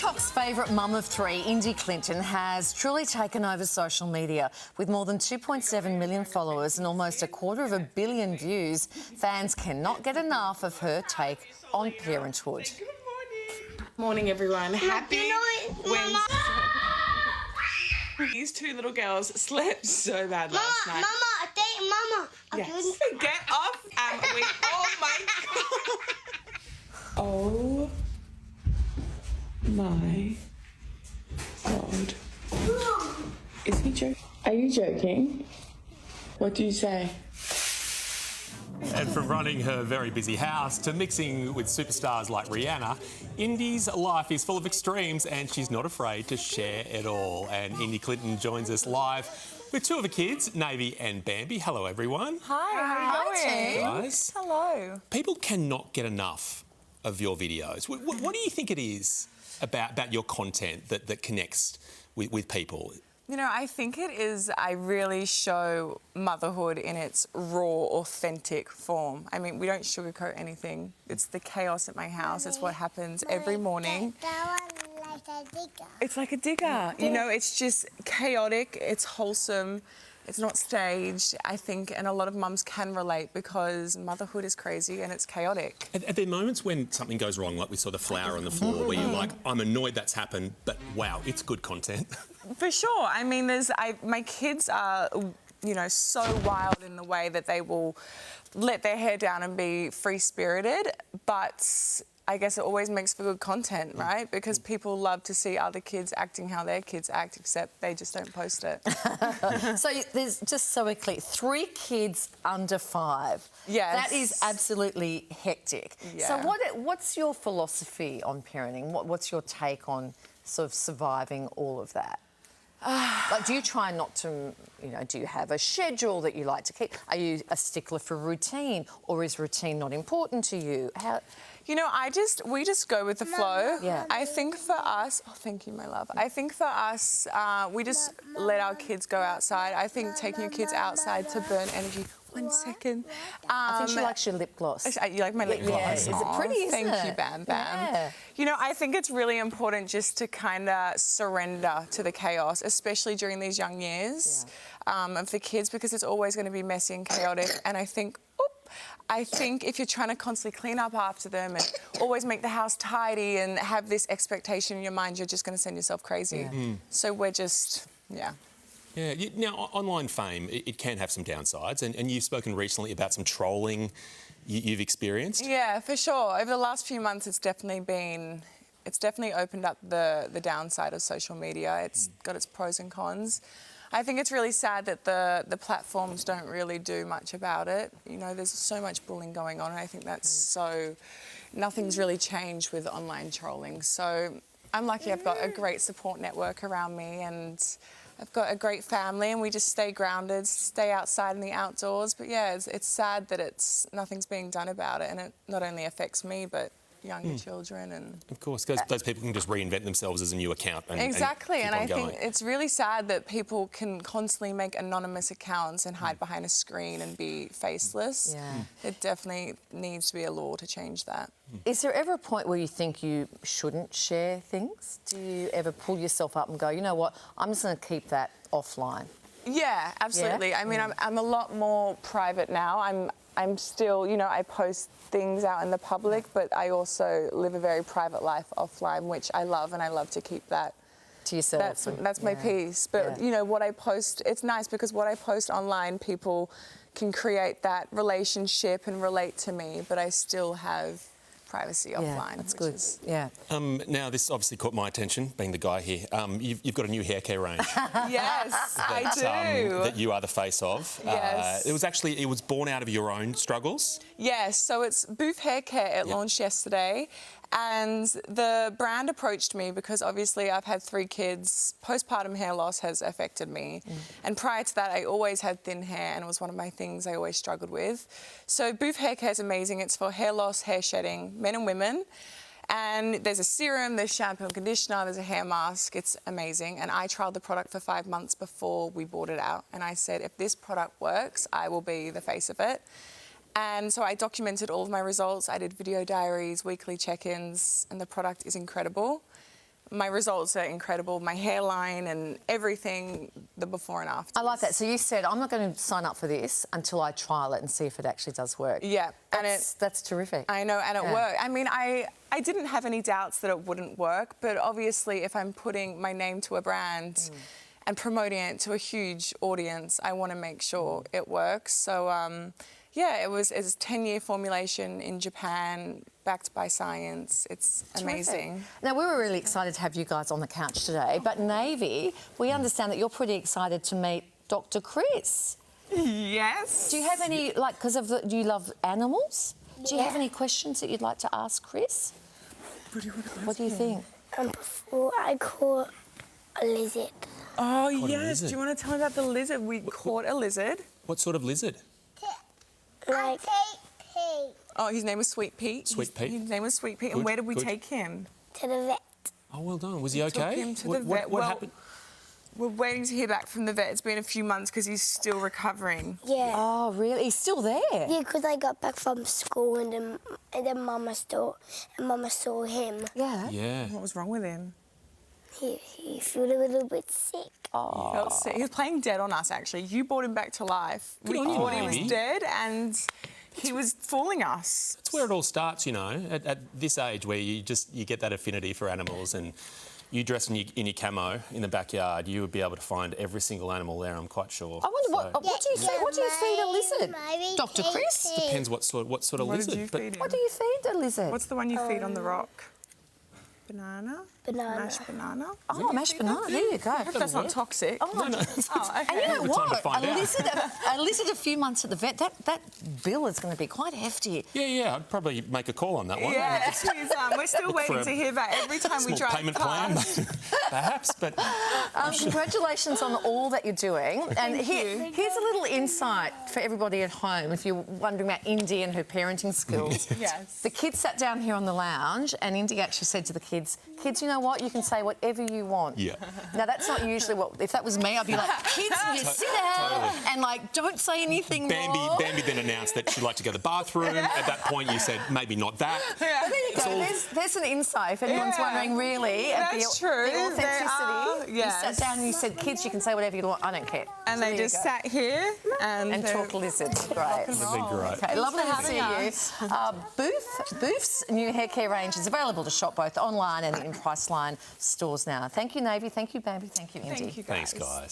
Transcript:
TikTok's favourite mum of three, Indy Clinton, has truly taken over social media. With more than 2.7 million followers and almost 250 million views, fans cannot get enough of her take on parenthood. Morning, everyone. Happy Wednesday. These two little girls slept so bad last night. Mama. Yes. Get off. Oh my God. Oh my God. Is he joking? Are you joking? What do you say? And from running her very busy house to mixing with superstars like Rihanna, Indy's life is full of extremes and she's not afraid to share it all. And Indy Clinton joins us live with two of her kids, Navy and Bambi. Hello, everyone. Hi, how are you? Guys. Hello. People cannot get enough of your videos. What do you think it is about your content that connects with people? You know, I think it is, I really show motherhood in its raw, authentic form. I mean, we don't sugarcoat anything. It's the chaos at my house. It's what happens every morning. It's like a digger. You know, it's just chaotic. It's wholesome. It's not staged, I think, and a lot of mums can relate because motherhood is crazy and it's chaotic. Are there moments when something goes wrong, like we saw the flour on the floor, where you're like, I'm annoyed that's happened, but wow, it's good content? For sure. I mean, my kids are, you know, so wild in the way that they will let their hair down and be free-spirited, but I guess it always makes for good content, right? Because people love to see other kids acting how their kids act, except they just don't post it. So there's, just so we're clear, 3 kids under 5. Yes. That is absolutely hectic. Yeah. So what's your philosophy on parenting? What's your take on sort of surviving all of that? Like, do you try not to, you know, do you have a schedule that you like to keep? Are you a stickler for routine, or is routine not important to you? You know, we just go with the flow. Yeah. I think for us, oh, thank you, my love. I think for us, we just let our kids go outside. I think taking your kids outside to burn energy. 1 second. I think she likes your lip gloss. You like my lip gloss? Yeah. Is it pretty, isn't Thank it? you, Bam Bam. Yeah. You know, I think it's really important just to kind of surrender to the chaos, especially during these young years of the kids, because it's always going to be messy and chaotic. And I think if you're trying to constantly clean up after them and always make the house tidy and have this expectation in your mind, you're just going to send yourself crazy. Yeah. So we're just, Yeah, now, online fame, it can have some downsides, and you've spoken recently about some trolling you've experienced. Yeah, for sure. Over the last few months, it's definitely opened up the downside of social media. It's got its pros and cons. I think it's really sad that the platforms don't really do much about it. You know, there's so much bullying going on, and I think that's nothing's really changed with online trolling. So I'm lucky I've got a great support network around me, and I've got a great family, and we just stay grounded, stay outside in the outdoors. But yeah, it's sad that nothing's being done about it, and it not only affects me, but younger children. And of course, because those people can just reinvent themselves as a new account. Exactly, and I going. think it's really sad that people can constantly make anonymous accounts and hide behind a screen and be faceless. Yeah. It definitely needs to be a law to change that. Is there ever a point where you think you shouldn't share things? Do you ever pull yourself up and go, you know what, I'm just going to keep that offline? Yeah, absolutely. I mean, I'm a lot more private now. I'm still, you know, I post things out in the public, but I also live a very private life offline, which I love, and I love to keep that to yourself. That's my piece. But you know, what I post, it's nice because what I post online, people can create that relationship and relate to me, but I still have privacy offline. That's good. Now, this obviously caught my attention, being the guy here. You've got a new hair care range. Yes, I do. That you are the face of. Yes. It was born out of your own struggles. Yes, so it's Boof Hair Care. It launched yesterday. And the brand approached me because obviously I've had 3 kids. Postpartum hair loss has affected me. And prior to that, I always had thin hair, and it was one of my things I always struggled with. So Boof Hair Care is amazing. It's for hair loss, hair shedding, men and women. And there's a serum, there's shampoo and conditioner, there's a hair mask. It's amazing. And I trialled the product for 5 months before we bought it out. And I said, if this product works, I will be the face of it. And so I documented all of my results. I did video diaries, weekly check-ins, and the product is incredible. my results are incredible. My hairline and everything, the before and after. I like that. So you said, I'm not going to sign up for this until I trial it and see if it actually does work. Yeah, and That's terrific. I know, and it worked. I mean, I didn't have any doubts that it wouldn't work, but obviously if I'm putting my name to a brand and promoting it to a huge audience, I want to make sure it works. So, yeah, it's a 10-year formulation in Japan, backed by science. It's amazing. Now, we were really excited to have you guys on the couch today, but Navy, we understand that you're pretty excited to meet Dr. Chris. Yes. Do you have any, like, do you love animals? Do you have any questions that you'd like to ask Chris? What do you think? Before I caught a lizard. Oh, Caught a yes. lizard. Do you want to tell me about the lizard? We caught a lizard. What sort of lizard? Like, Oh, his name was Sweet Pete. Sweet Pete. His name was Sweet Pete. Good, And where did we good. take him? to the vet. Oh, well done. Was he Took okay? him to the What vet. Well, happened? We're waiting to hear back from the vet. It's been a few months because he's still recovering. Yeah. Oh, really? He's still there? Yeah, because I got back from school and then Mama saw him. Yeah. Yeah. What was wrong with him? He felt a little bit sick. He felt sick. He was playing dead on us, actually. You brought him back to life. We on you, thought he was Navy. dead and he was fooling us. That's where it all starts, you know, at this age where you get that affinity for animals, and you dress in your camo in the backyard, you would be able to find every single animal there, I'm quite sure. I wonder what do you feed? What do you feed a lizard? Maybe Dr. Chris? Depends what sort of What lizard. did you but feed him? What do you feed a lizard? What's the one you feed on the rock? Banana? Banana. Mashed banana? Oh, mashed banana. There you go. I hope that's not toxic. Oh, Oh, okay. and you know Good time to what? find out. A lizard a few months at the vet, that bill is going to be quite hefty. Yeah, I'd probably make a call on that one. Yeah, we're still waiting for a to hear back every time we Small drive payment past. plan, perhaps, but Congratulations on all that you're doing. And Thank you. here's a little insight for everybody at home if you're wondering about Indy and her parenting skills. Yes. The kids sat down here on the lounge and Indy actually said to the kids, you know what, you can say whatever you want. yeah. Now, that's not usually what... If that was me, I'd be like, kids, you sit down Totally. and, like, don't say anything more. Bambi then announced that she'd like to go to the bathroom. At that point, you said maybe not that. But there you go. There's an insight if anyone's Yeah. wondering, really. at That's the, true. The They authenticity. are, You yes. sat down and you said, kids, you can say whatever you want. I don't care. And So they there you just go. sat here and And talk lizards. Great. That'd be great. Okay, lovely to having see us. you. Booth's new hair care range is available to shop both online and in Priceline stores now. Thank you, Navy. Thank you, Bambi. Thank you, Indy. Thank you, guys. Thanks, guys.